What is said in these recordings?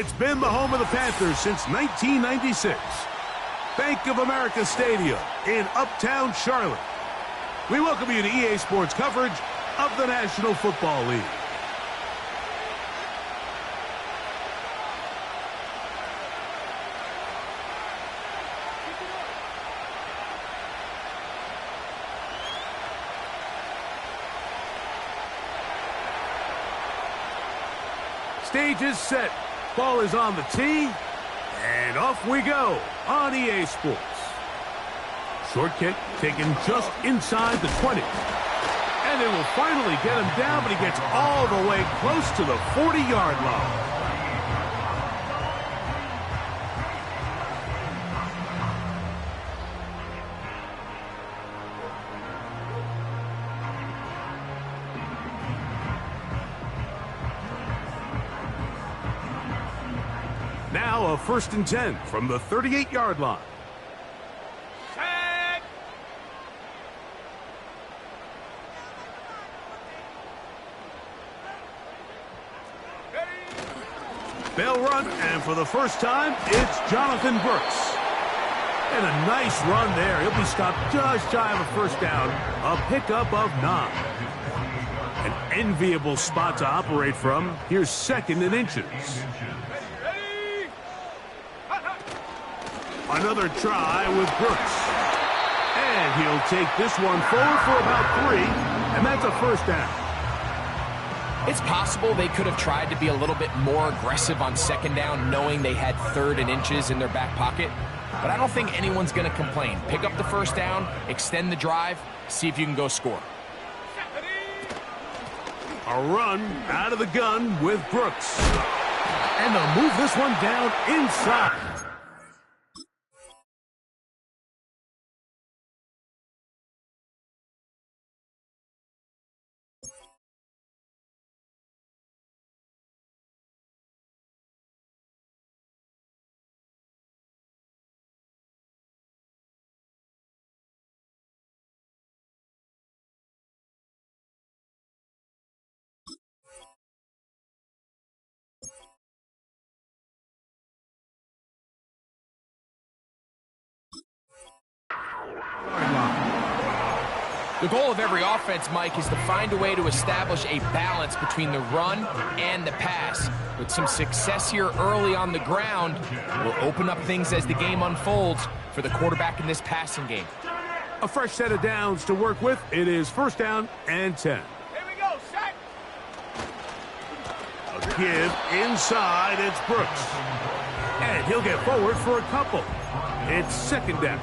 It's been the home of the Panthers since 1996. Bank of America Stadium in Uptown Charlotte. We welcome you to EA Sports coverage of the National Football League. Stage is set. Ball is on the tee. And off we go on EA Sports. Short kick taken just inside the 20. And it will finally get him down, but he gets all the way close to the 40-yard line. Now a 1st and 10 from the 38-yard line. Set. They'll run, and for the first time, it's Jonathan Bucs. And a nice run there. He'll be stopped just shy of a first down. A pickup of 9. An enviable spot to operate from. Here's 2nd and inches. Another try with Bucs. And he'll take this one forward for about 3, and that's a first down. It's possible they could have tried to be a little bit more aggressive on 2nd down, knowing they had 3rd and inches in their back pocket. But I don't think anyone's going to complain. Pick up the first down, extend the drive, see if you can go score. A run out of the gun with Bucs. And they'll move this one down inside. The goal of every offense, Mike, is to find a way to establish a balance between the run and the pass. With some success here early on the ground, will open up things as the game unfolds for the quarterback in this passing game. A fresh set of downs to work with. It is 1st down and 10. Here we go, set. A give inside, it's Bucs. And he'll get forward for a couple. It's 2nd down.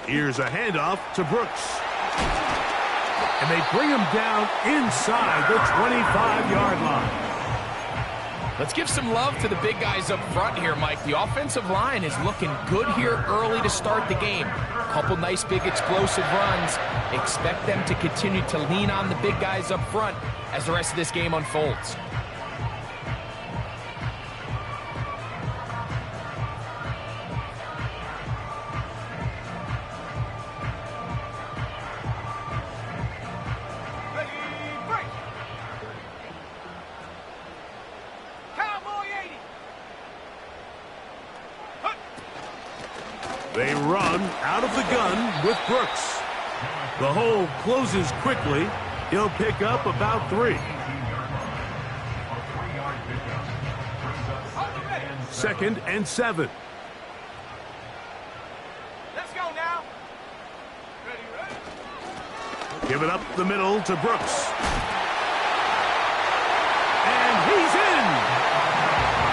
Here's a handoff to Bucs. And they bring him down inside the 25-yard line. Let's give some love to the big guys up front here, Mike. The offensive line is looking good here early to start the game. Couple nice big explosive runs. Expect them to continue to lean on the big guys up front as the rest of this game unfolds. They run out of the gun with Bucs. The hole closes quickly. He'll pick up about 3. 2nd and 7. Let's go now. Ready. Give it up the middle to Bucs. And he's in!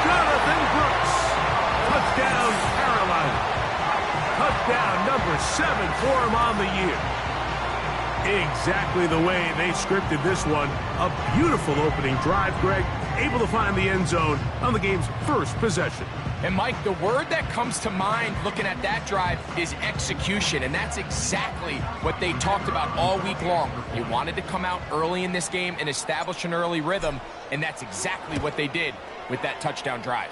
Jonathan Bucs. Touchdown, Carolina. Touchdown number 7 for him on the year. Exactly the way they scripted this one. A beautiful opening drive, Greg. Able to find the end zone on the game's first possession. And, Mike, the word that comes to mind looking at that drive is execution, and that's exactly what they talked about all week long. They wanted to come out early in this game and establish an early rhythm, and that's exactly what they did with that touchdown drive.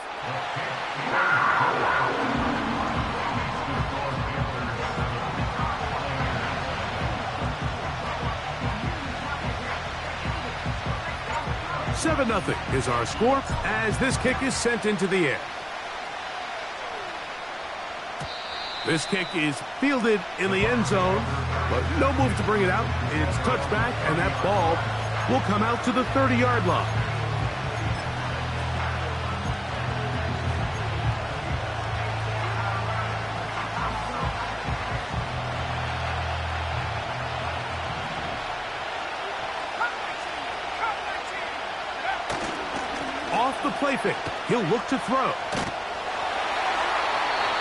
Seven 0 is our score as this kick is sent into the air. This kick is fielded in the end zone, but no move to bring it out. It's touchback, and that ball will come out to the 30-yard line. Off the play fake, he'll look to throw.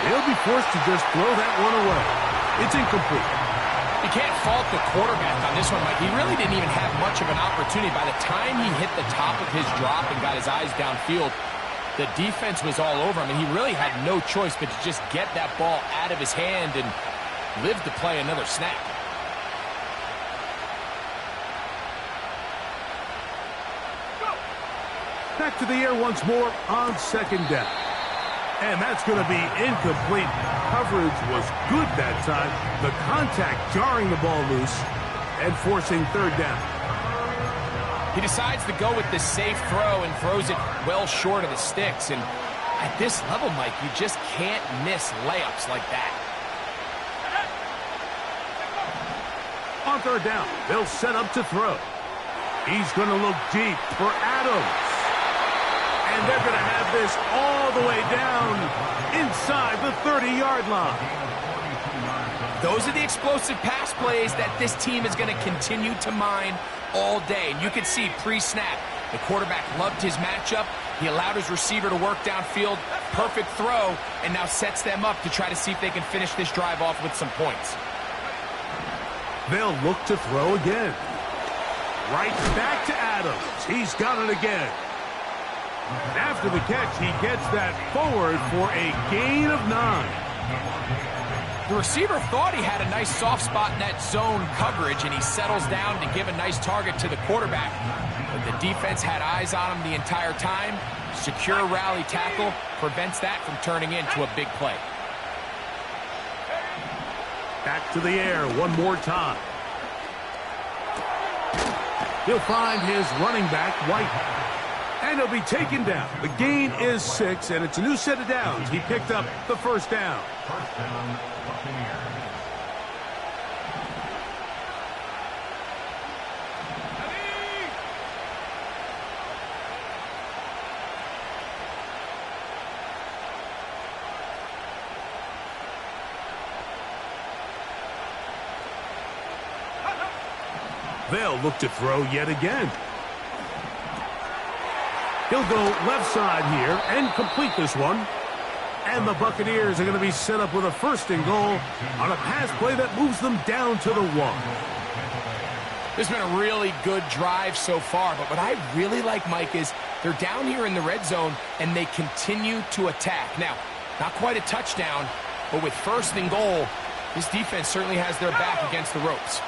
He'll be forced to just throw that one away. It's incomplete. You can't fault the quarterback on this one, Mike. He really didn't even have much of an opportunity. By the time he hit the top of his drop and got his eyes downfield, the defense was all over him, and he really had no choice but to just get that ball out of his hand and live to play another snap. Back to the air once more on second down. And that's going to be incomplete. Coverage was good that time. The contact jarring the ball loose and forcing third down. He decides to go with the safe throw and throws it well short of the sticks. And at this level, Mike, you just can't miss layups like that. On third down, they'll set up to throw. He's going to look deep for Adams. And they're going to have this all the way down inside the 30-yard line. Those are the explosive pass plays that this team is going to continue to mine all day. And you can see pre-snap, the quarterback loved his matchup. He allowed his receiver to work downfield. Perfect throw, and now sets them up to try to see if they can finish this drive off with some points. They'll look to throw again. Right back to Adams. He's got it again. After the catch, he gets that forward for a gain of 9. The receiver thought he had a nice soft spot in that zone coverage, and he settles down to give a nice target to the quarterback. But the defense had eyes on him the entire time. Secure rally tackle prevents that from turning into a big play. Back to the air one more time. He'll find his running back, White. And he'll be taken down. The gain is 6, and it's a new set of downs. He picked up the first down. They'll look to throw yet again. He'll go left side here and complete this one. And the Buccaneers are going to be set up with a 1st and goal on a pass play that moves them down to the 1. This has been a really good drive so far, but what I really like, Mike, is they're down here in the red zone and they continue to attack. Now, not quite a touchdown, but with 1st and goal, this defense certainly has their back against the ropes.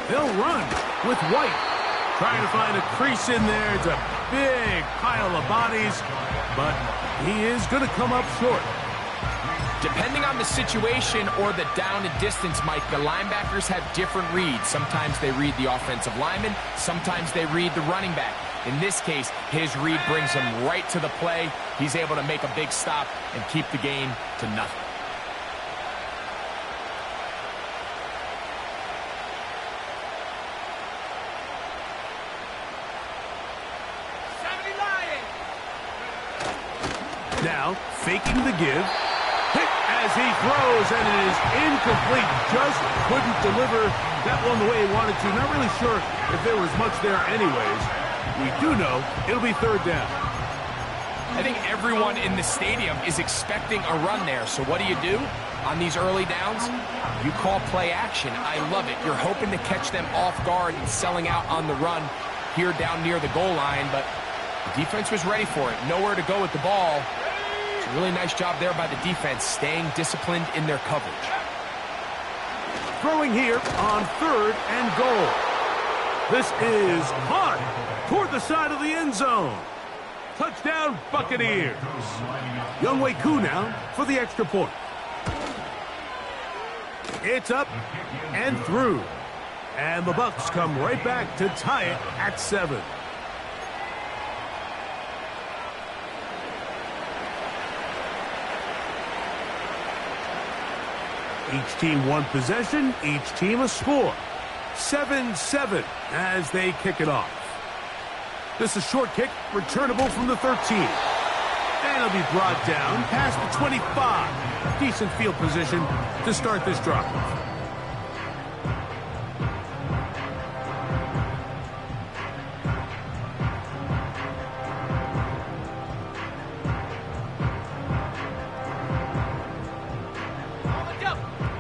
They'll run with White. Trying to find a crease in there. It's a big pile of bodies, but he is going to come up short. Depending on the situation or the down and distance, Mike, the linebackers have different reads. Sometimes they read the offensive lineman. Sometimes they read the running back. In this case, his read brings him right to the play. He's able to make a big stop and keep the gain to nothing. Now, faking the give. Hit as he throws, and it is incomplete. Just couldn't deliver that one the way he wanted to. Not really sure if there was much there anyways. We do know it'll be 3rd down. I think everyone in the stadium is expecting a run there. So what do? On these early downs, you call play action. I love it. You're hoping to catch them off guard and selling out on the run here down near the goal line, but the defense was ready for it. Nowhere to go with the ball. It's a really nice job there by the defense, staying disciplined in their coverage. Throwing here on 3rd and goal. This is hot toward the side of the end zone. Touchdown, Buccaneers. Younghoe Koo now for the extra point. It's up and through. And the Bucs come right back to tie it at 7. Each team one possession, each team a score. 7-7 as they kick it off. This is short kick, returnable from the 13. And it'll be brought down past the 25. Decent field position to start this drive.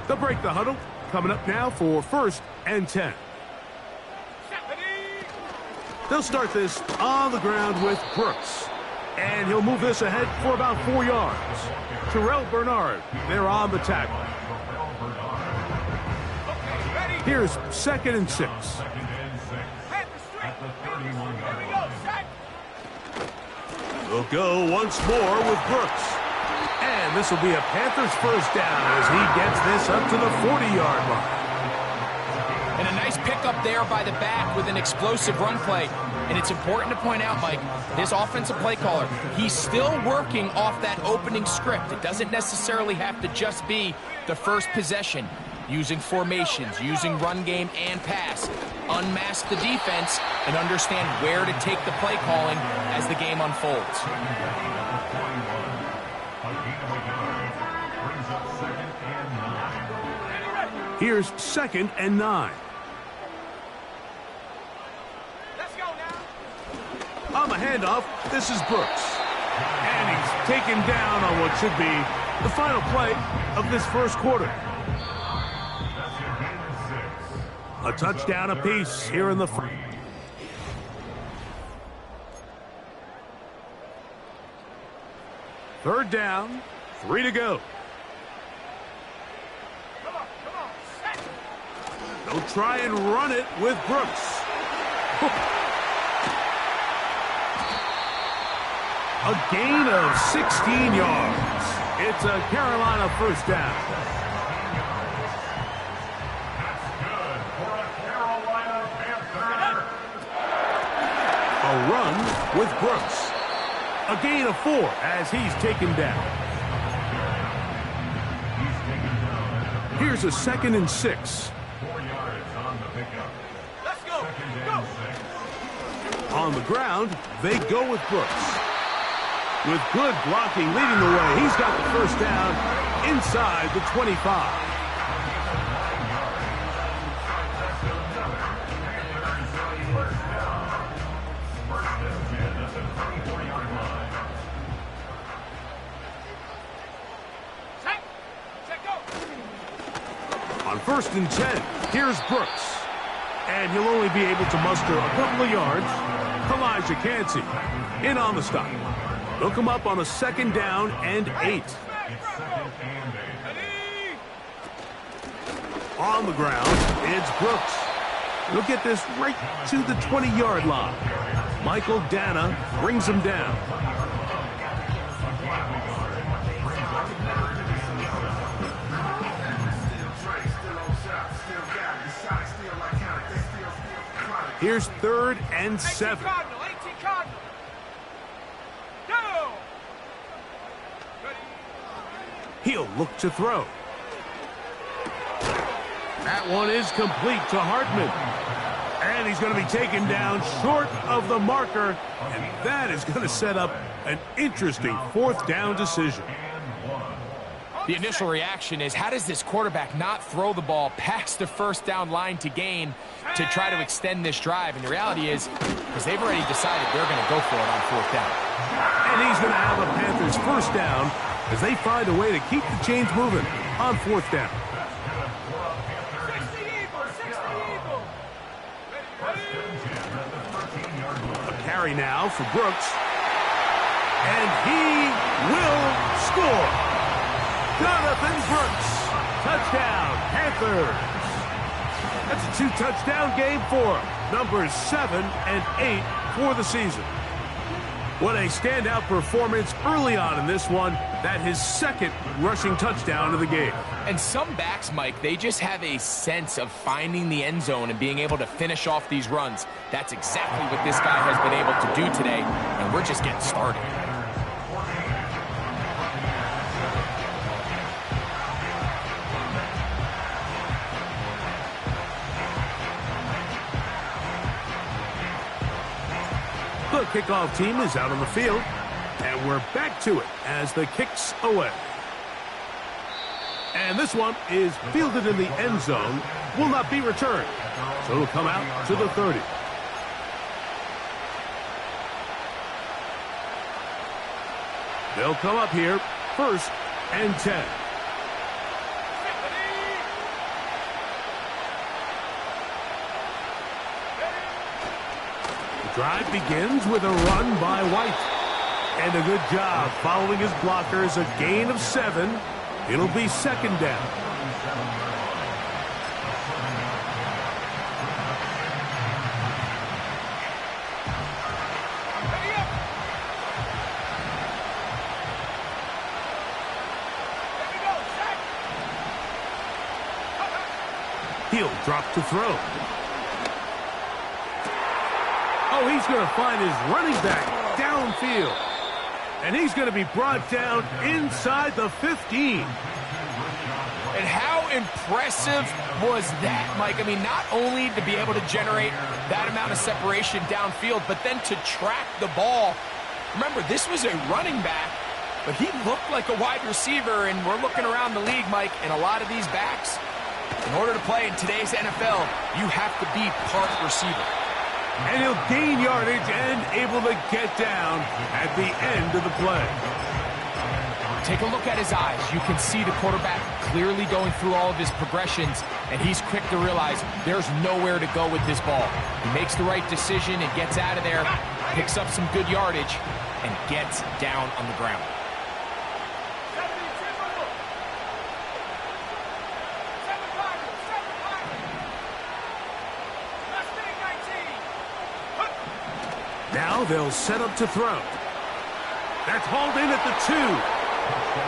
They'll break the huddle. Coming up now for 1st and 10. They'll start this on the ground with Brooks. And he'll move this ahead for about 4 yards. Terrell Bernard, they're on the tackle. Here's 2nd and 6. We'll go once more with Brooks. And this will be a Panthers first down as he gets this up to the 40-yard line. And a nice pickup there by the back with an explosive run play. And it's important to point out, Mike, this offensive play caller, he's still working off that opening script. It doesn't necessarily have to just be the first possession. Using formations, using run game and pass. Unmask the defense and understand where to take the play calling as the game unfolds. Here's 2nd and 9. Let's go now. On the handoff, this is Brooks. And he's taken down on what should be the final play of this first quarter. A touchdown apiece here in the front. Third down, 3 to go. They'll try and run it with Brooks. A gain of 16 yards. It's a Carolina first down. A run with Brooks. A gain of 4 as he's taken down. Here's a 2nd and 6. Let's go. Go. On the ground, they go with Brooks. With good blocking leading the way, he's got the first down inside the 25. On 1st and 10, here's Brooks. And he'll only be able to muster a couple of yards. Elijah Cansey in on the stop. They'll come up on a 2nd down and 8. On the ground, it's Brooks. He'll get this right to the 20-yard line. Michael Dana brings him down. Here's 3rd and 7. He'll look to throw. That one is complete to Hartman. And he's going to be taken down short of the marker. And that is going to set up an interesting 4th down decision. The initial reaction is, how does this quarterback not throw the ball past the first down line to gain to try to extend this drive? And the reality is, because they've already decided they're going to go for it on 4th down. And he's going to have a Panthers first down as they find a way to keep the chains moving on 4th down. 60 Eagle. A carry now for Brooks. And he will score. Jonathan Brooks. Touchdown, Panthers. That's a 2-touchdown game for him. Numbers 7 and 8 for the season. What a standout performance early on in this one. That his 2nd rushing touchdown of the game. And some backs, Mike, they just have a sense of finding the end zone and being able to finish off these runs. That's exactly what this guy has been able to do today, and we're just getting started. The kickoff team is out on the field, and we're back to it as the kick's away. And this one is fielded in the end zone, will not be returned, so it'll come out to the 30. They'll come up here, 1st and 10. Drive begins with a run by White. And a good job following his blockers. A gain of 7. It'll be 2nd down. He'll drop to throw. Oh, he's going to find his running back downfield. And he's going to be brought down inside the 15. And how impressive was that, Mike? I mean, not only to be able to generate that amount of separation downfield, but then to track the ball. Remember, this was a running back, but he looked like a wide receiver, and we're looking around the league, Mike, and a lot of these backs, in order to play in today's NFL, you have to be part receiver. And he'll gain yardage and able to get down at the end of the play. Take a look at his eyes. You can see the quarterback clearly going through all of his progressions, and he's quick to realize there's nowhere to go with this ball. He makes the right decision and gets out of there, picks up some good yardage, and gets down on the ground. Now they'll set up to throw. That's hauled in at the 2.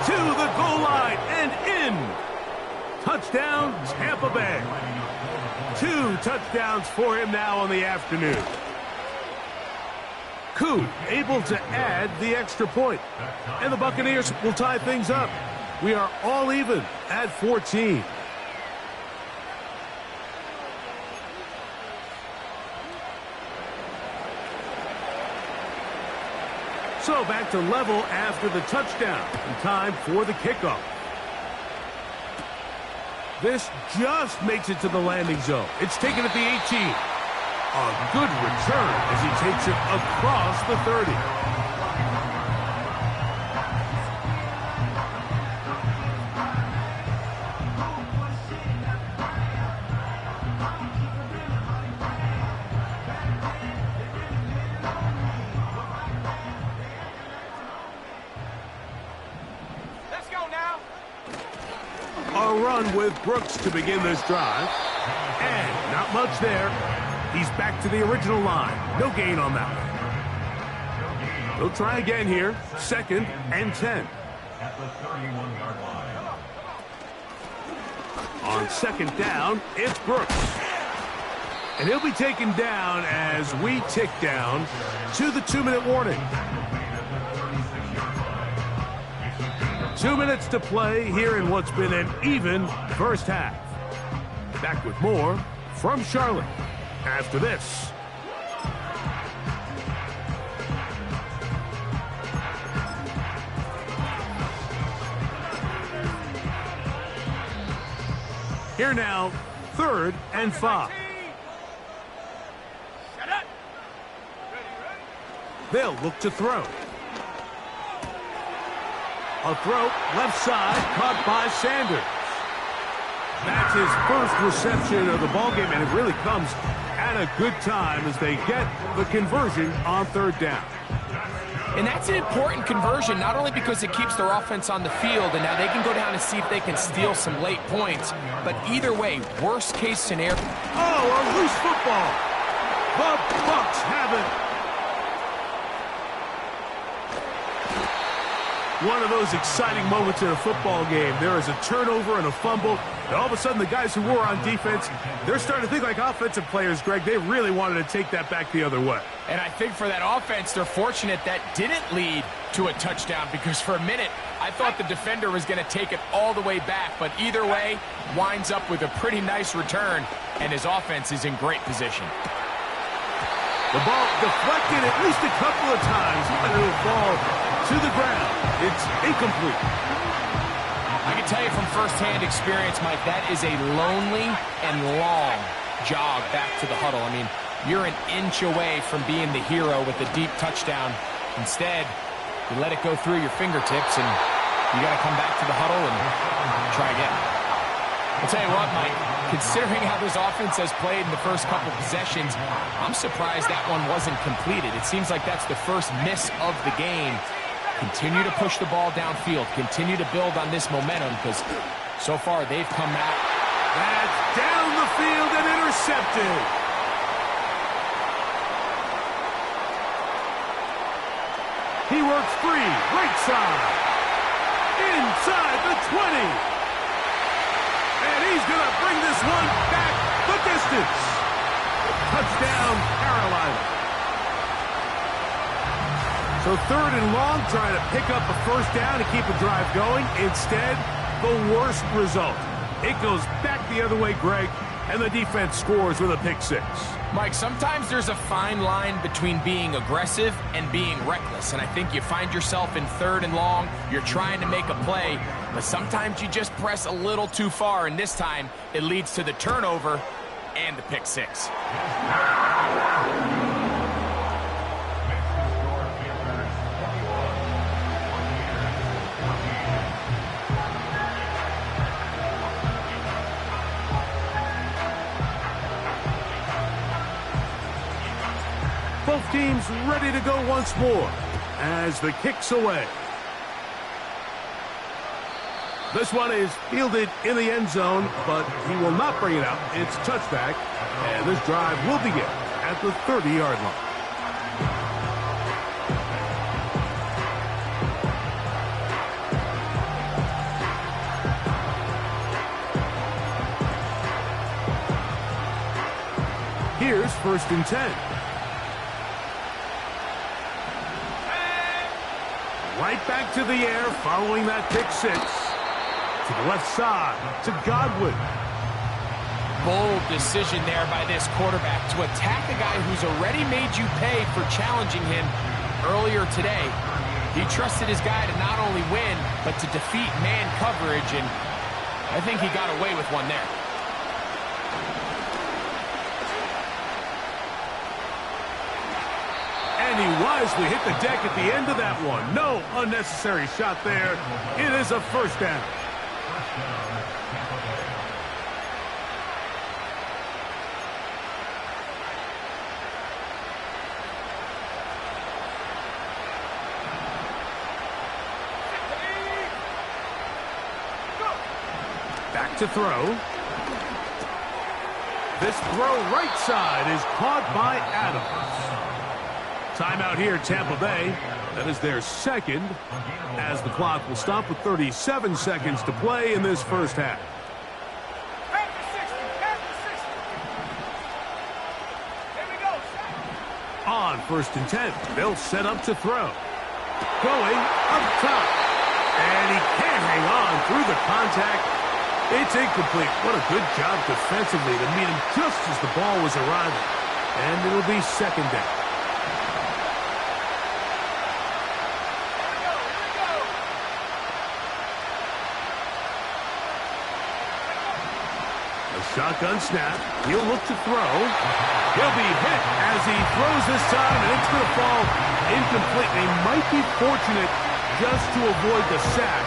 To the goal line and in. Touchdown, Tampa Bay. 2 touchdowns for him now on the afternoon. Coon able to add the extra point. And the Buccaneers will tie things up. We are all even at 14. So back to level after the touchdown. And time for the kickoff. This just makes it to the landing zone. It's taken at the 18. A good return as he takes it across the 30. A run with Brooks to begin this drive. And not much there. He's back to the original line. No gain on that one. He'll try again here. 2nd and 10. At the 31-yard line. On 2nd down, it's Brooks. And he'll be taken down as we tick down to the 2-minute warning. 2 minutes to play here in what's been an even first half. Back with more from Charlotte after this. Here now, 3rd and 5. They'll look to throw. A throw, left side, caught by Sanders. That's his first reception of the ballgame, and it really comes at a good time as they get the conversion on third down. And that's an important conversion, not only because it keeps their offense on the field, and now they can go down and see if they can steal some late points, but either way, worst case scenario. Oh, a loose football. The Bucs have it. One of those exciting moments in a football game. There is a turnover and a fumble, and all of a sudden the guys who were on defense, they're starting to think like offensive players, Greg. They really wanted to take that back the other way. And I think for that offense, they're fortunate that didn't lead to a touchdown, because for a minute, I thought the defender was going to take it all the way back, but either way, winds up with a pretty nice return, and his offense is in great position. The ball deflected at least a couple of times, but it will fall to the ground. It's incomplete. I can tell you from firsthand experience, Mike, that is a lonely and long jog back to the huddle. I mean, you're an inch away from being the hero with a deep touchdown. Instead, you let it go through your fingertips, and you got to come back to the huddle and try again. I'll tell you what, Mike, considering how this offense has played in the first couple possessions, I'm surprised that one wasn't completed. It seems like that's the first miss of the game. Continue to push the ball downfield. Continue to build on this momentum, because so far they've come out. That's down the field and intercepted. He works free, right side. Inside the 20. And he's going to bring this one back the distance. Touchdown, Carolina. So third and long, trying to pick up a first down to keep a drive going. Instead, the worst result. It goes back the other way, Greg, and the defense scores with a pick six. Mike, sometimes there's a fine line between being aggressive and being reckless, and I think you find yourself in third and long, you're trying to make a play, but sometimes you just press a little too far, and this time it leads to the turnover and the pick six. Both teams ready to go once more as the kick's away. This one is fielded in the end zone, but he will not bring it out. It's touchback, and this drive will begin at the 30-yard line. Here's 1st and 10. Right back to the air following that pick six. To the left side, to Godwin. Bold decision there by this quarterback to attack a guy who's already made you pay for challenging him earlier today. He trusted his guy to not only win, but to defeat man coverage, and I think he got away with one there. And he wisely hit the deck at the end of that one. No unnecessary shot there. It is a first down. Back to throw. This throw right side is caught by Adams. Timeout here, Tampa Bay. That is their second, as the clock will stop with 37 seconds to play in this first half. On 1st and 10, they'll set up to throw. Going up top. And he can't hang on through the contact. It's incomplete. What a good job defensively to meet him just as the ball was arriving. And it'll be second down. Shotgun snap. He'll look to throw. He'll be hit as he throws this time, and it's going to fall incomplete. They might be fortunate just to avoid the sack,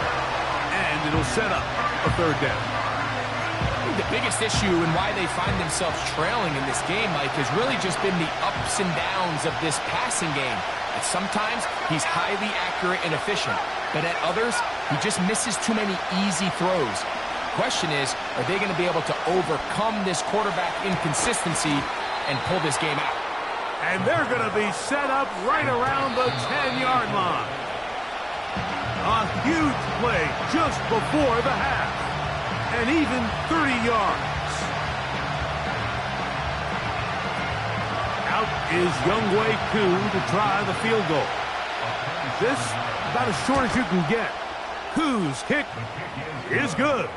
and it'll set up a third down. I think the biggest issue and why they find themselves trailing in this game, Mike, has really just been the ups and downs of this passing game. At sometimes, he's highly accurate and efficient, but at others, he just misses too many easy throws. The question is, are they going to be able to overcome this quarterback inconsistency and pull this game out? And they're going to be set up right around the 10-yard line. A huge play just before the half. And even 30 yards. Out is Younghoe Koo to try the field goal. This about as short as you can get. Koo's kick is good.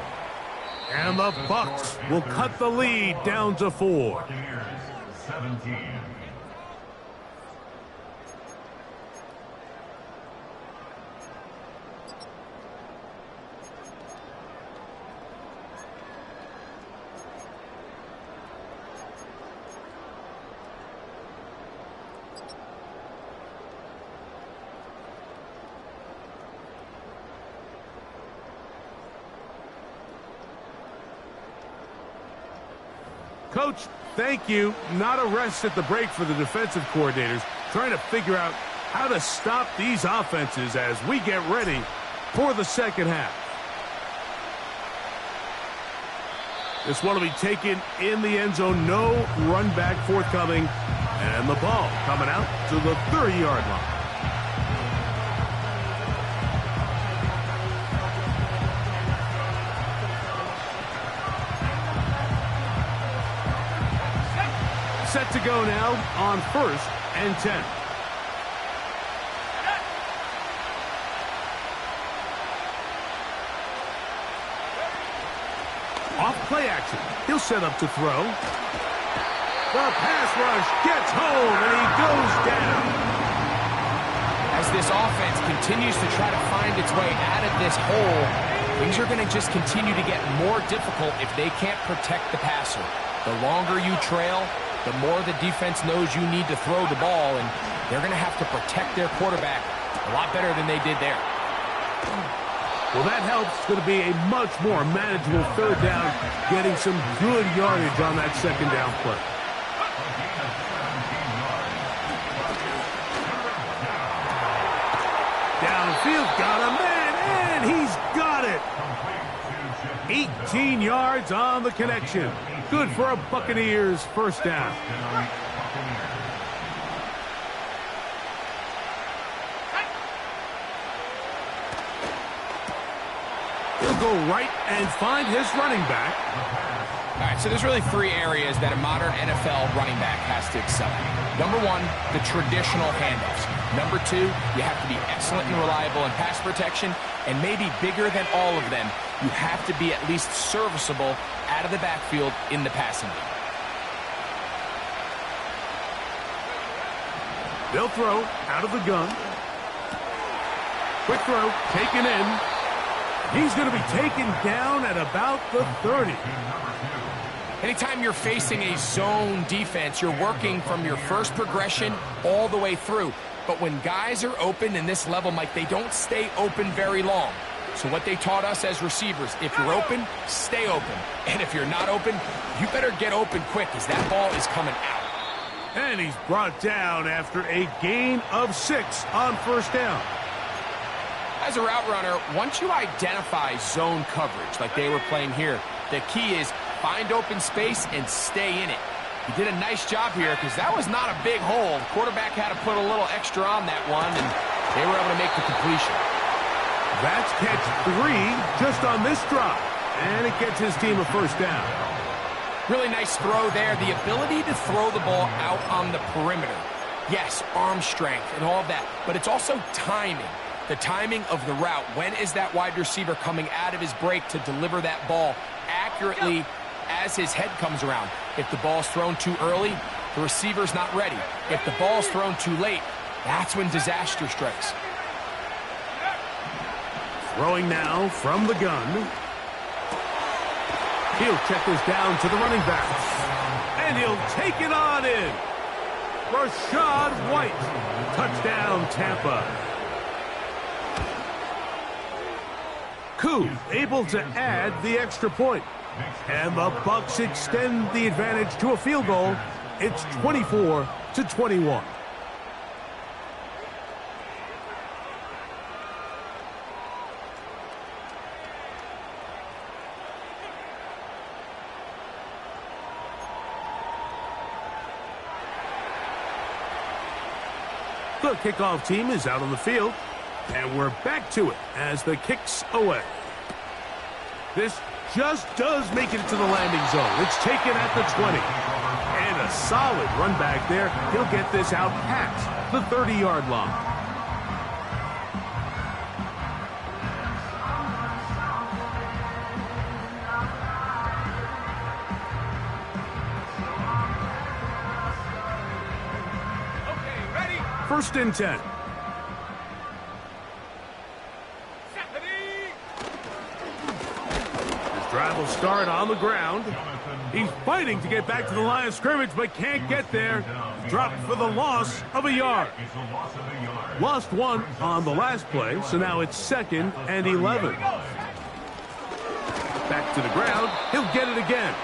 And the Bucs will cut the lead down to 4. 17. Coach, thank you. Not a rest at the break for the defensive coordinators, trying to figure out how to stop these offenses as we get ready for the second half. This one will be taken in the end zone. No run back forthcoming. And the ball coming out to the 30-yard line. Set to go now on 1st and 10. Off play action. He'll set up to throw. The pass rush gets home, and he goes down. As this offense continues to try to find its way out of this hole, things are going to just continue to get more difficult if they can't protect the passer. The longer you trail, the more the defense knows you need to throw the ball, and they're going to have to protect their quarterback a lot better than they did there. Well, that helps. It's going to be a much more manageable third down, getting some good yardage on that second down play. Downfield, got a man, and he's got it. 18 yards on the connection. Good for a Buccaneers first down. He'll go right and find his running back. All right, so there's really 3 areas that a modern NFL running back has to excel at. Number 1, the traditional handoffs. Number 2, you have to be excellent and reliable in pass protection, and maybe bigger than all of them, you have to be at least serviceable out of the backfield in the passing game. They'll throw out of the gun. Quick throw, taken in. He's going to be taken down at about the 30. Anytime you're facing a zone defense, you're working from your first progression all the way through. But when guys are open in this level, Mike, they don't stay open very long. So what they taught us as receivers, if you're open, stay open. And if you're not open, you better get open quick as that ball is coming out. And he's brought down after a gain of 6 on first down. As a route runner, once you identify zone coverage like they were playing here, the key is find open space and stay in it. He did a nice job here because that was not a big hole. The quarterback had to put a little extra on that one, and they were able to make the completion. That's catch 3 just on this drop, and it gets his team a first down. Really nice throw there. The ability to throw the ball out on the perimeter. Yes, arm strength and all of that, but it's also timing. The timing of the route. When is that wide receiver coming out of his break to deliver that ball accurately as his head comes around? If the ball's thrown too early, the receiver's not ready. If the ball's thrown too late, that's when disaster strikes. Throwing now from the gun. He'll check this down to the running back. And he'll take it on in. Rashad White. Touchdown, Tampa. Coup able to add the extra point. And the Bucs extend the advantage to a field goal. It's 24-21. The kickoff team is out on the field, and we're back to it as the kick's away. This just does make it to the landing zone. It's taken at the 20. And a solid run back there. He'll get this out past the 30-yard line. First and 10. His drive will start on the ground. He's fighting to get back to the line of scrimmage, but can't get there. Dropped for the loss of a yard. Lost one on the last play, so now it's 2nd and 11. Back to the ground. He'll get it again.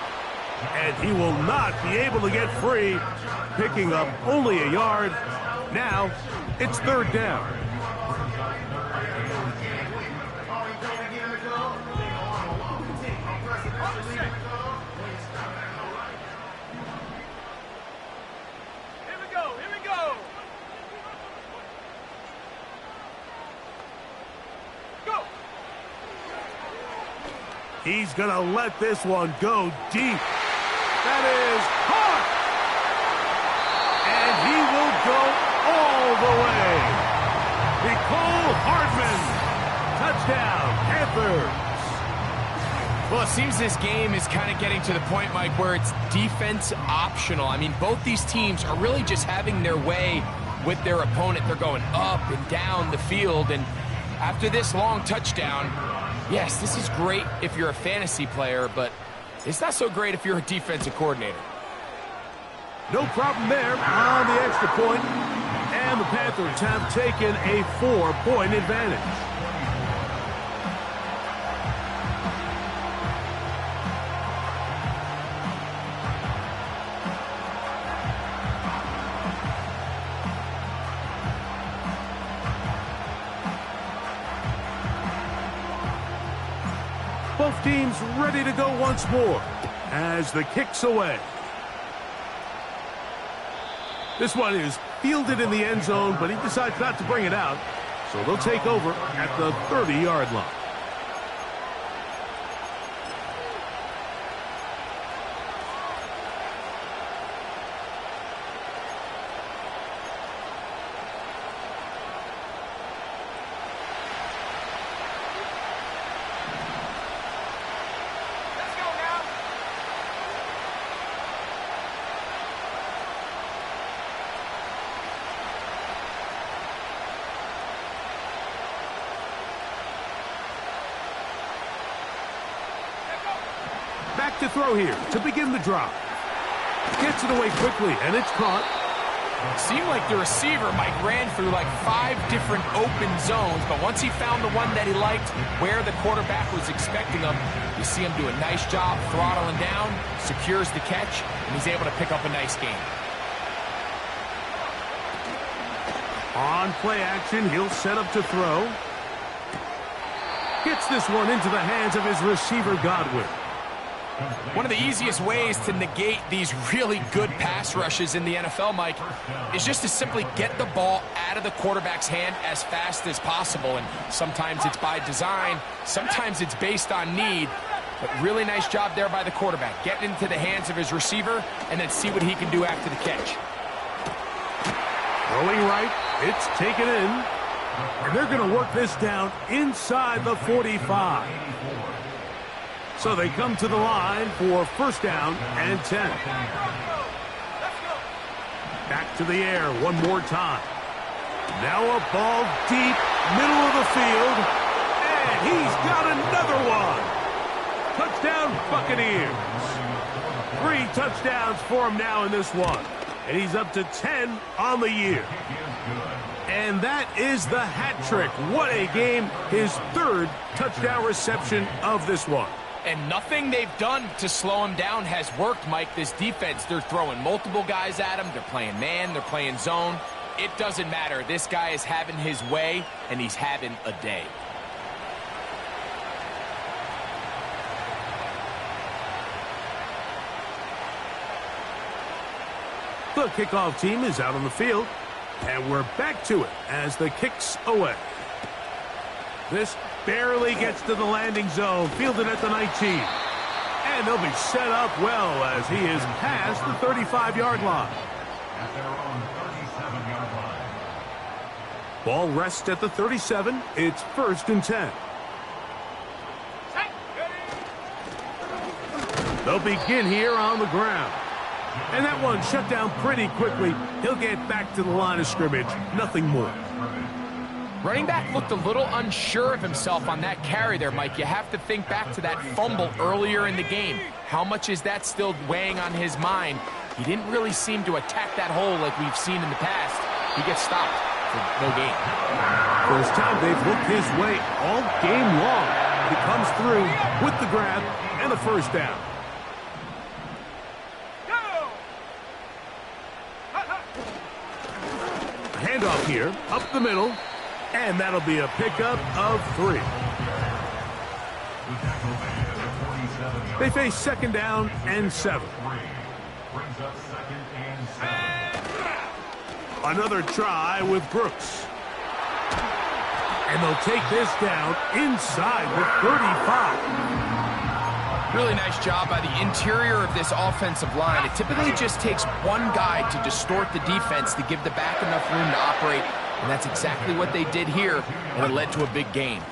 And he will not be able to get free, picking up only a yard. Now, it's 3rd down. Here we go, here we go. Go. He's going to let this one go deep. That is hard. And he will go all the way. Nicole Hardman. Touchdown, Panthers. Well, it seems this game is kind of getting to the point, Mike, where it's defense optional. I mean, both these teams are really just having their way with their opponent. They're going up and down the field. And after this long touchdown, yes, this is great if you're a fantasy player, but it's not so great if you're a defensive coordinator. No problem there on the extra point. And the Panthers have taken a 4-point advantage. Both teams ready to go once more as the kick's away. This one is fielded in the end zone, but he decides not to bring it out. So they'll take over at the 30-yard line. Let's go now. Back to throw here to begin the drive. Gets it away quickly, and it's caught. It seemed like the receiver, Mike, ran through like 5 different open zones, but once he found the one that he liked, where the quarterback was expecting him, you see him do a nice job throttling down, secures the catch, and he's able to pick up a nice gain. On play action, he'll set up to throw. Gets this one into the hands of his receiver, Godwin. One of the easiest ways to negate these really good pass rushes in the NFL, Mike, is just to simply get the ball out of the quarterback's hand as fast as possible. And sometimes it's by design, sometimes it's based on need. But really nice job there by the quarterback. Getting into the hands of his receiver and then see what he can do after the catch. Throwing right, it's taken in. And they're going to work this down inside the 45. So they come to the line for 1st down and 10. Back to the air one more time. Now a ball deep, middle of the field. And he's got another one. Touchdown, Buccaneers. 3 touchdowns for him now in this one. And he's up to 10 on the year. And that is the hat trick. What a game. His third touchdown reception of this one. And nothing they've done to slow him down has worked, Mike. This defense, they're throwing multiple guys at him. They're playing man. They're playing zone. It doesn't matter. This guy is having his way, and he's having a day. The kickoff team is out on the field, and we're back to it as the kick's away. This barely gets to the landing zone, fielded at the 19. And they'll be set up well as he is past the 35-yard line. At their own 37-yard line. Ball rests at the 37. It's 1st and 10. They'll begin here on the ground. And that one shut down pretty quickly. He'll get back to the line of scrimmage. Nothing more. Running back looked a little unsure of himself on that carry there, Mike. You have to think back to that fumble earlier in the game. How much is that still weighing on his mind? He didn't really seem to attack that hole like we've seen in the past. He gets stopped for no gain. First time they've looked his way all game long. He comes through with the grab and the first down. Handoff here, up the middle, and that'll be a pickup of 3. They face 2nd down and 7. Brings up 2nd and 7. Another try with Brooks. And they'll take this down inside the 35. Really nice job by the interior of this offensive line. It typically just takes one guy to distort the defense to give the back enough room to operate, and that's exactly what they did here, and it led to a big gain.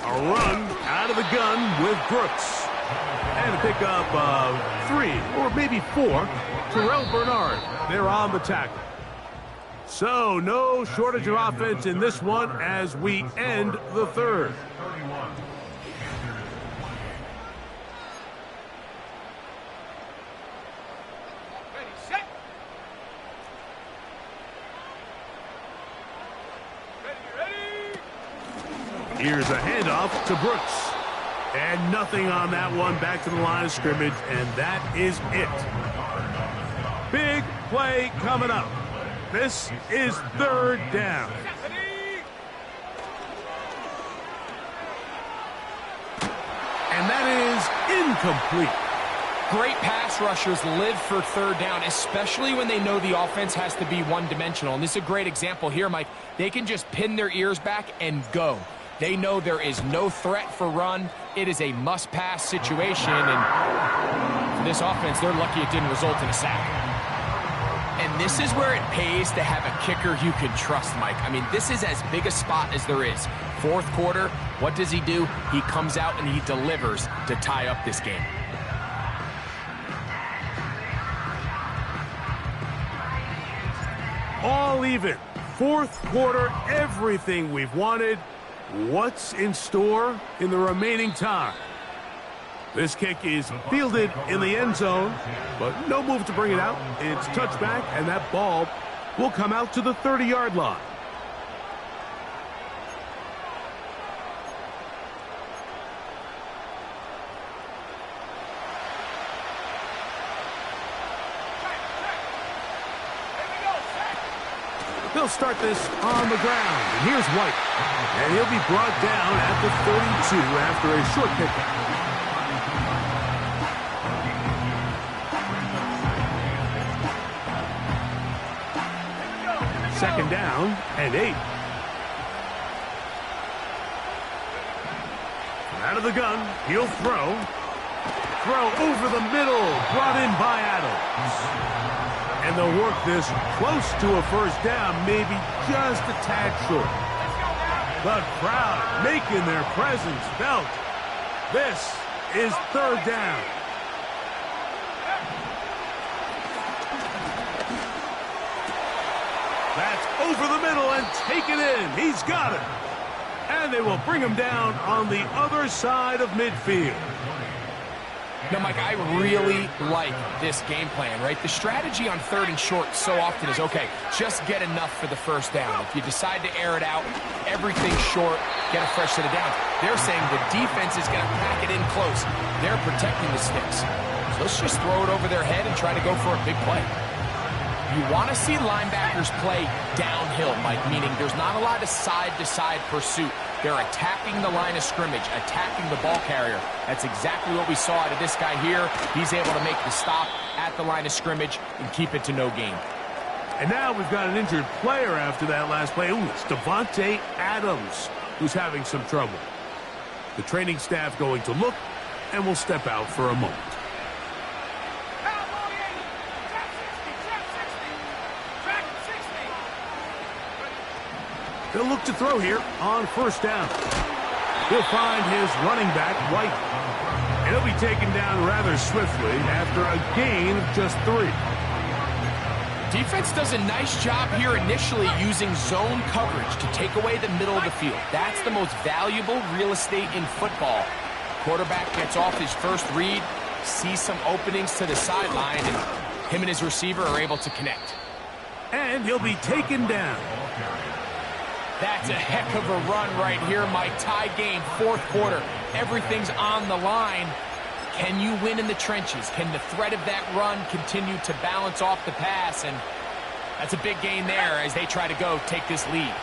A run out of the gun with Brooks. And a pickup of 3, or maybe 4, Terrell Bernard. They're on the tackle. So no shortage of offense in this one as we end the 3rd. Here's a handoff to Brooks. And nothing on that one. Back to the line of scrimmage, and that is it. Big play coming up. This is 3rd down. And that is incomplete. Great pass rushers live for 3rd down, especially when they know the offense has to be one-dimensional. And this is a great example here, Mike. They can just pin their ears back and go. They know there is no threat for run. It is a must-pass situation, and for this offense, they're lucky it didn't result in a sack. And this is where it pays to have a kicker you can trust, Mike. I mean, this is as big a spot as there is. 4th quarter, what does he do? He comes out and he delivers to tie up this game. All even. 4th quarter, everything we've wanted. What's in store in the remaining time? This kick is fielded in the end zone, but no move to bring it out. It's touchback, and that ball will come out to the 30-yard line. They'll start this on the ground. And here's White. And he'll be brought down at the 32 after a short pickup. Second down and 8. Out of the gun, he'll throw. Throw over the middle, brought in by Adams. And they'll work this close to a first down, maybe just a tad short. The crowd making their presence felt. This is 3rd down. That's over the middle and taken in. He's got it. And they will bring him down on the other side of midfield. No, Mike, I really like this game plan, right? The strategy on 3rd and short so often is, okay, just get enough for the first down. If you decide to air it out, everything short, get a fresh set of downs. They're saying the defense is going to pack it in close. They're protecting the sticks. So let's just throw it over their head and try to go for a big play. You want to see linebackers play downhill, Mike, meaning there's not a lot of side-to-side pursuit. They're attacking the line of scrimmage, attacking the ball carrier. That's exactly what we saw out of this guy here. He's able to make the stop at the line of scrimmage and keep it to no gain. And now we've got an injured player after that last play. Ooh, it's Devontae Adams who's having some trouble. The training staff going to look, and will step out for a moment. They'll look to throw here on 1st down. He'll find his running back, White. And he'll be taken down rather swiftly after a gain of just 3. Defense does a nice job here initially using zone coverage to take away the middle of the field. That's the most valuable real estate in football. Quarterback gets off his first read, sees some openings to the sideline, and him and his receiver are able to connect. And he'll be taken down. That's a heck of a run right here, Mike. Tie game, 4th quarter. Everything's on the line. Can you win in the trenches? Can the threat of that run continue to balance off the pass? And that's a big gain there as they try to go take this lead.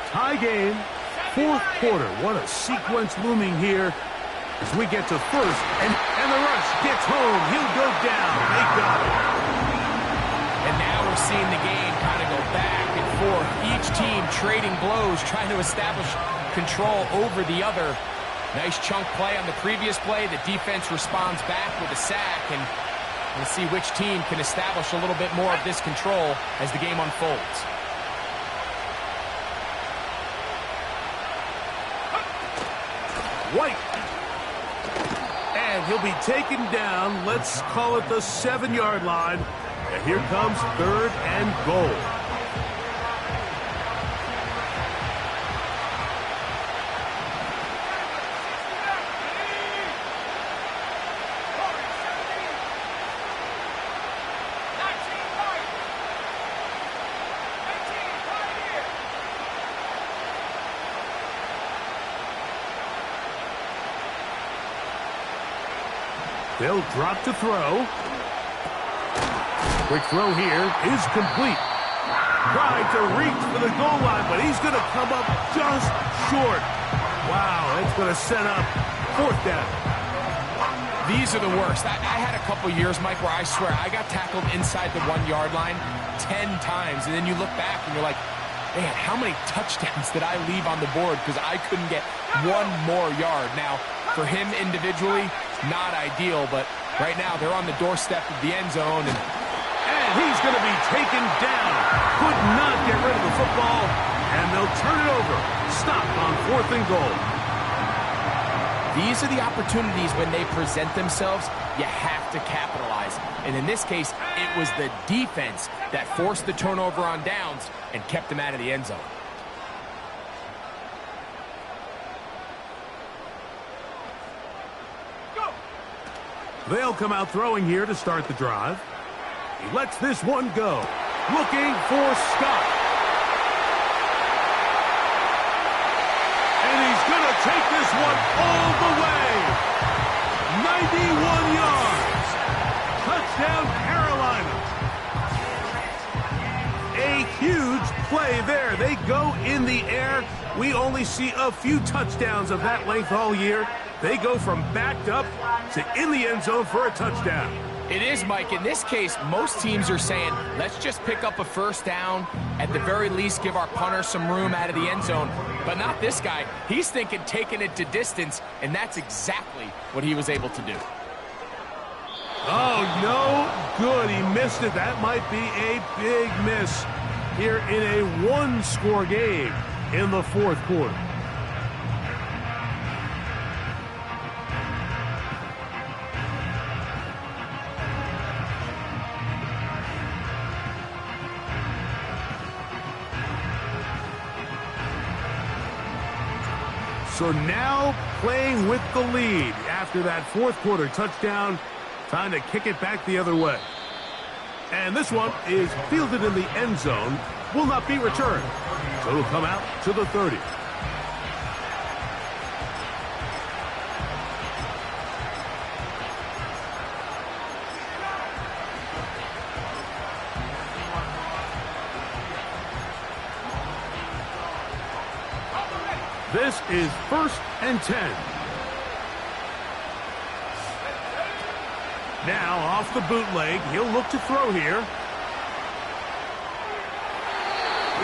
Tie game, 4th quarter. What a sequence looming here as we get to 1st. And the rush gets home. He'll go down. They got it. And now we're seeing the game kind of go back and forth. Each team trading blows, trying to establish control over the other. Nice chunk play on the previous play. The defense responds back with a sack, and we'll see which team can establish a little bit more of this control as the game unfolds. White. And he'll be taken down. Let's call it the 7-yard line. And here comes 3rd and goal. They'll drop to throw. Quick throw here is complete. Tried to reach for the goal line, but he's going to come up just short. Wow, that's going to set up 4th down. These are the worst. I had a couple years, Mike, where I swear I got tackled inside the 1-yard line 10 times, and then you look back and you're like, man, how many touchdowns did I leave on the board because I couldn't get one more yard? Now, for him individually, not ideal, but right now they're on the doorstep of the end zone, and he's going to be taken down. Could not get rid of the football, and they'll turn it over. Stop on 4th and goal. These are the opportunities when they present themselves, you have to capitalize. And in this case, it was the defense that forced the turnover on downs and kept them out of the end zone. They'll come out throwing here to start the drive. He lets this one go. Looking for Scott. And he's going to take this one all the way. 91 yards. Touchdown, Carolina. A huge play there. They go in the air. We only see a few touchdowns of that length all year. They go from backed up to in the end zone for a touchdown. It is, Mike. In this case, most teams are saying, let's just pick up a 1st down. At the very least, give our punter some room out of the end zone. But not this guy. He's thinking taking it to distance, and that's exactly what he was able to do. Oh, no good. He missed it. That might be a big miss here in a 1-score game in the 4th quarter. Bucs are now playing with the lead. After that fourth quarter touchdown, time to kick it back the other way. And this one is fielded in the end zone, will not be returned. So it'll come out to the 30. This is 1st and 10. Now off the bootleg, he'll look to throw here.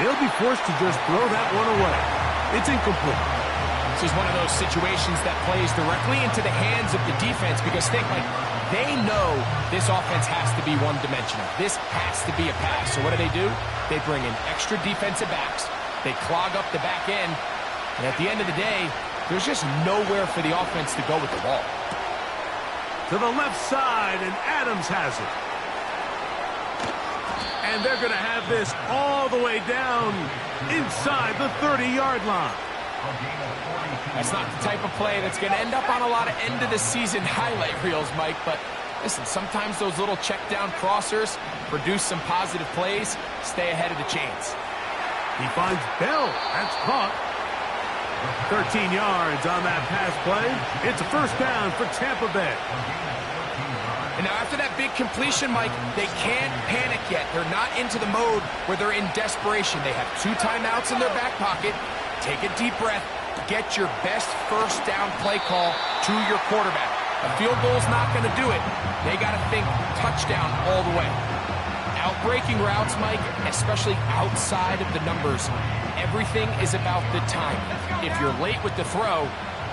He'll be forced to just throw that one away. It's incomplete. This is one of those situations that plays directly into the hands of the defense because think, like, they know this offense has to be one-dimensional. This has to be a pass. So what do? They bring in extra defensive backs. They clog up the back end. And at the end of the day, there's just nowhere for the offense to go with the ball. To the left side, and Adams has it. And they're going to have this all the way down inside the 30-yard line. That's not the type of play that's going to end up on a lot of end-of-the-season highlight reels, Mike. But listen, sometimes those little check-down crossers produce some positive plays, stay ahead of the chains. He finds Bell. That's caught. 13 yards on that pass play. It's a first down for Tampa Bay. And now after that big completion, Mike, they can't panic yet. They're not into the mode where they're in desperation. They have 2 timeouts in their back pocket. Take a deep breath. Get your best first down play call to your quarterback. A field goal's not going to do it. They got to think touchdown all the way. Out-breaking routes, Mike, especially outside of the numbers, everything is about the time. If you're late with the throw,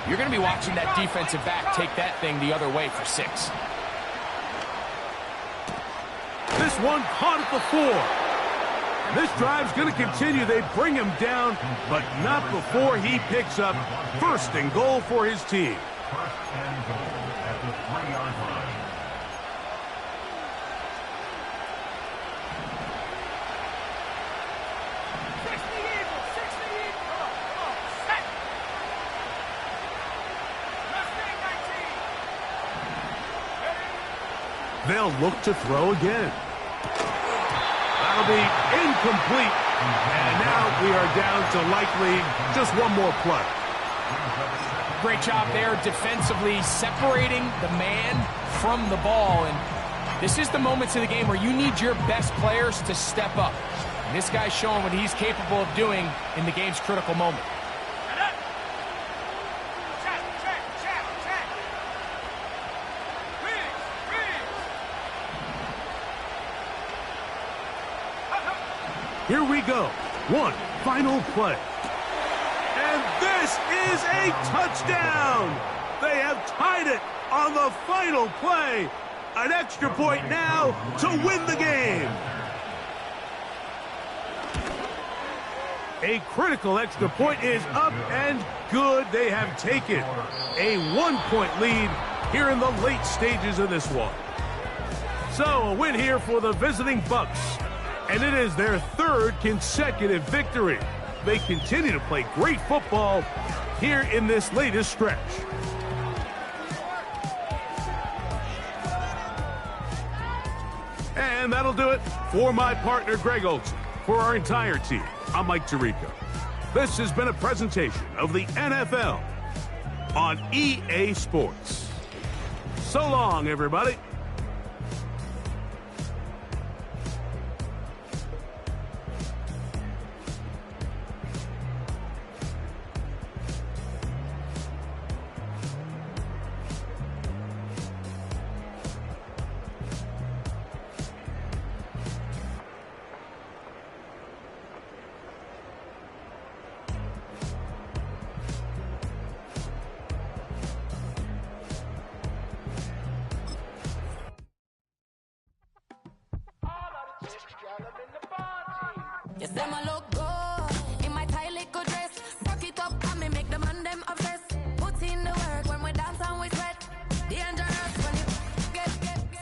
you're going to be watching that defensive back take that thing the other way for 6. This one caught at the 4. And this drive's going to continue. They bring him down, but not before he picks up 1st and goal for his team. 1st and goal at the 3-yard line. They'll look to throw again. That'll be incomplete. And now we are down to likely just one more play. Great job there defensively, separating the man from the ball. And this is the moments of the game where you need your best players to step up. And this guy's showing what he's capable of doing in the game's critical moment. Here we go. One final play. And this is a touchdown. They have tied it on the final play. An extra point now to win the game. A critical extra point is up and good. They have taken a 1-point lead here in the late stages of this one. So a win here for the visiting Bucs. And it is their 3rd consecutive victory. They continue to play great football here in this latest stretch. And that'll do it for my partner, Greg Olson. For our entire team, I'm Mike Tirico. This has been a presentation of the NFL on EA Sports. So long, everybody. Yes, them a look good in my tight little dress. Rock it up and me make them and them obsessed. Put in the work when we dance and we sweat. Dangerous when you get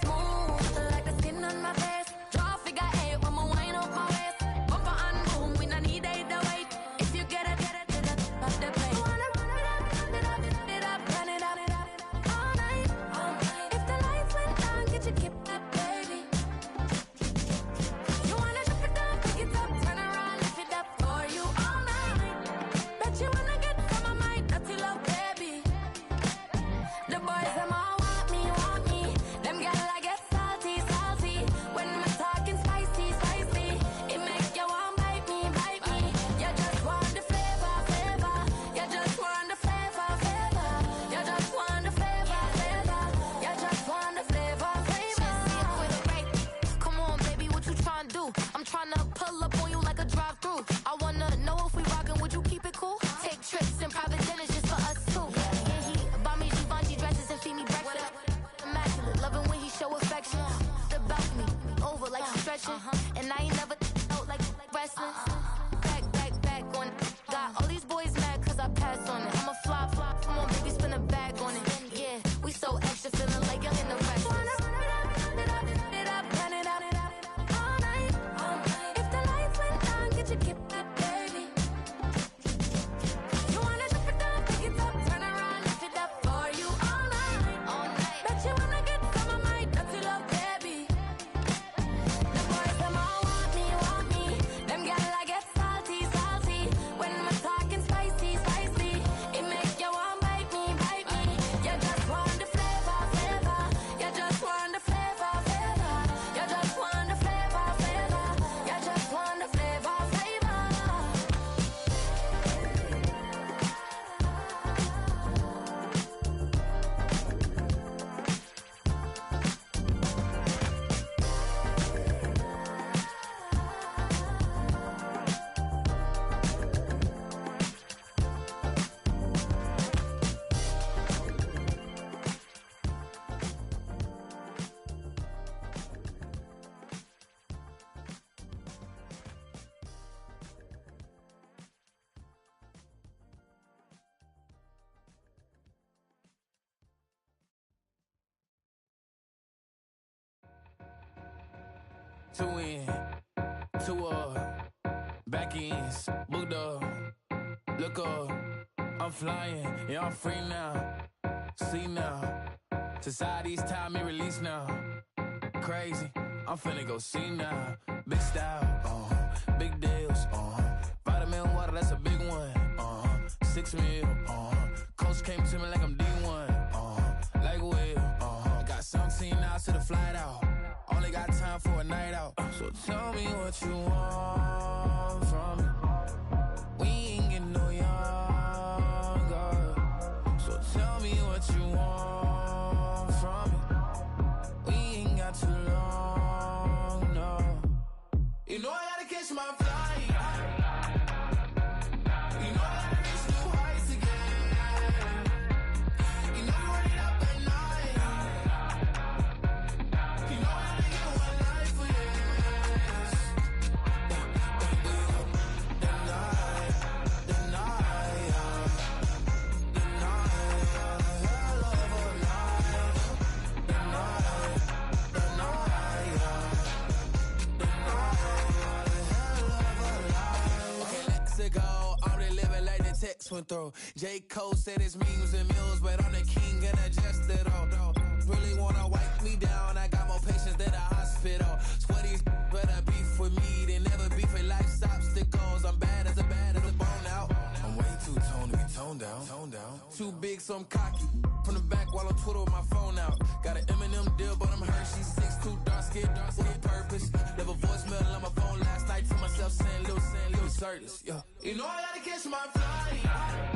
smooth like the skin on my face. Draw figure 8 when my wine up my waist. Bumper and boom, we no need either wait. If you get it, of the place. two in, two back ends, booked up, look up, I'm flying, yeah, I'm free now, see now, society's time me release now, crazy, I'm finna go see now, big style, big deals, vitamin water, that's a big one, 6 meal, coach came to me like I'm D1, like Will, got 17 hours to the flight out, only got time for a night out, so tell me what you want from me, we ain't getting no younger, so tell me what you want from me, we ain't got too long, no, you know I gotta catch my flight. Went through. J. Cole said his memes and mills, but I'm the king and adjust it all. Really wanna wipe me down, I got more patience than a hospital. Sweaty better beef with me than never beef with life's obstacles. I'm bad as a bone out. I'm way too toned to be toned down. Too big, so I'm cocky. From the back while on Twitter with my phone out. Got an Eminem deal, but I'm Hershey. 6'2", dark skin, with purpose. Left a voicemail on my phone last night to myself saying, Lil Certus, yeah. You know I gotta catch my flight.